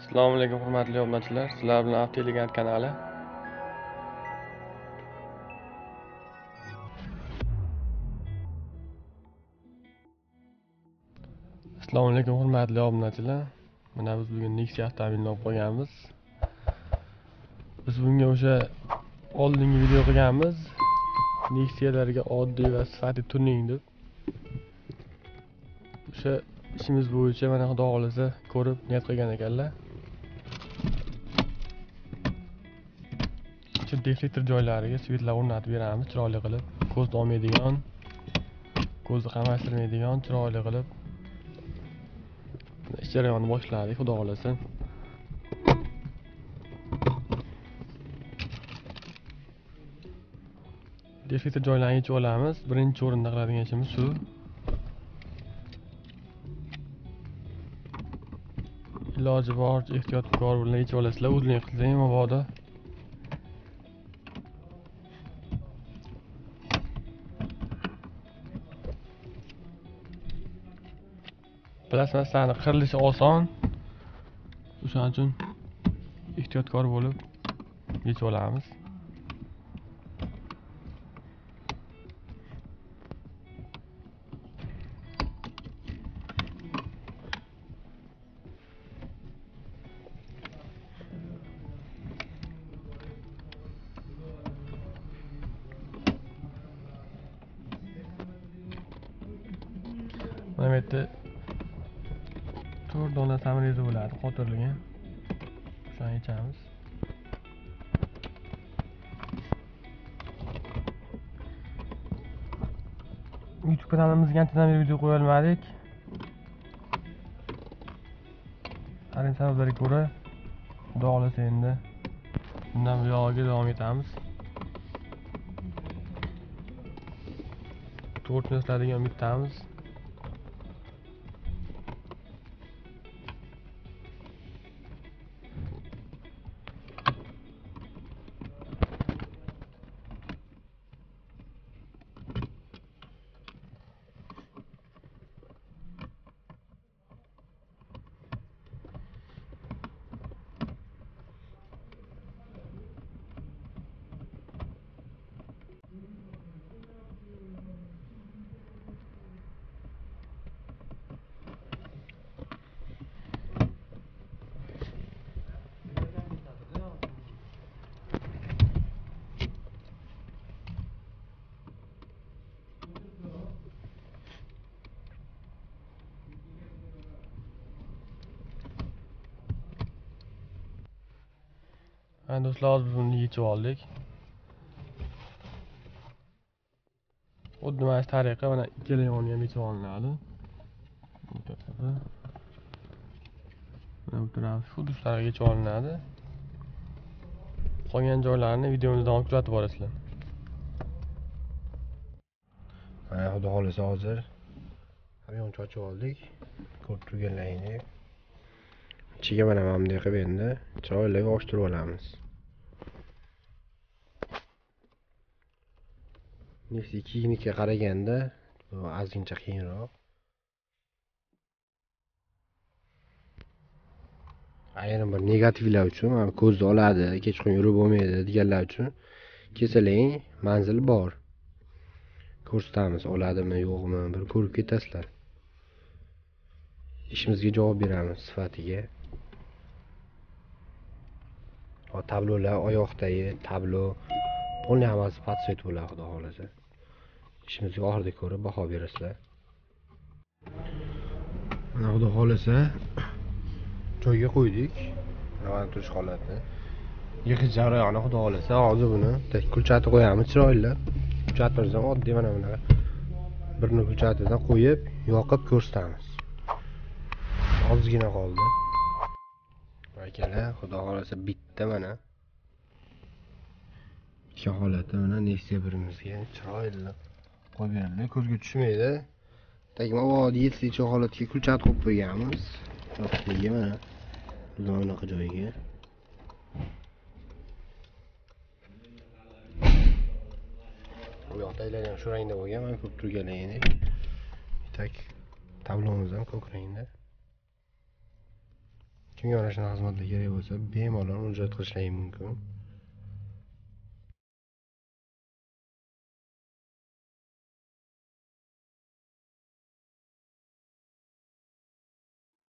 Assalomu alaykum hurmatli obunachilar. Sizlar bilan Avtoelegant kanali. Assalomu alaykum hurmatli obunachilar. Mana biz bugun Nexia avtomobilini olib qo'yganmiz. Biz bunga o'sha oldingi video qilganmiz. Nexialarga oddiy va sifatli tuning deb. O'sha ishimiz bo'yicha mana xudo xolisa ko'rib niyat qilgan ekanlar. Shu deflektor joylariga svetlar o'rnatib beramiz, chiroyli qilib. Ko'zni olmaydigan, ko'zni qamashtirmaydigan, chiroyli qilib. Ish jarayonni boshladik, xudo xolasa. Deflektor joylarini yechib olamiz. Birinchi o'rinda qiladigan ishimiz shu. Iloji boricha ehtiyotkor bilan yechib olasizlar. O'zing qilsang mabodo plasmassani qirilishi oson. O'shaning uchun ehtiyotkor bo'lib yechib olamiz. Mana bu yerda 4 dona samarezi bo'ladi, qotirilgan. Shuni yechamiz. YouTube kanalimizga anchadan beri video qo'ya olmadik. Ayrim sabablarga ko'ra xudo xolasa endi bundan buyog'iga davom etamiz. 4 yoshlardan bittamiz. Ha do'stlar, biz buni yechib oldik. Xuddi mana shu tariqa mana ikkala yog'ini ham yechib olinadi. Mana bu taraf xuddi shu tariqa yechib olinadi. Qolgan joylarini videomizdan kuzatib borasizlar. Mana xudo xolasa hozir hamyon chochib oldik. Ko'rib turganlaringiz. Ichiga mana bunday qilib endi chiroyli ochtirib olamiz. Nexia 2 ga qaraganda bu ozgincha qiyinroq. Ayrim bir negativlar uchun mana ko'zni oladi, kechqurun yurib bo'lmaydi deganlar uchun kesalang manzili bor. Ko'rsatamiz, oladimi, yo'qmi, bir ko'rib ketasizlar. Ishimizga javob beramiz sifatiga. O tablolar oyoqdagi tablo buni hammasi patsvet bo'ladi xudo xolasa. İşimizga oxirida ko'rib baho berasizlar. Mana xudo xolasa joyga qo'ydik. Mana turish holati. Yig'ish jarayoni xudo xolasa hozir buni kulchatib qo'yamiz chiroyli. Kulchatimizni oddiy mana bunaqa birini kulchatidan qo'yib, yoqib ko'rsatamiz. Ozgina qoldi. Akalar, xudo xolasa bitta mana. Ikki holati mana Nexia birimizga chiroyli qo'yib berildi. Ko'zga tushmaydi. Tagma vodiy yetlicha holatga kulchat qo'yib qo'yganmiz. Yo'qligiga mana bunaqa joyga. Bu yoqda aylanib shu rangda bo'lgan, men ko'rib turganlaringiz. Tak tablomiz ham ko'k rangda. kimga mana shunaqa xizmatlar kerak bo'lsa bemalol murojaat qilishlari mumkin.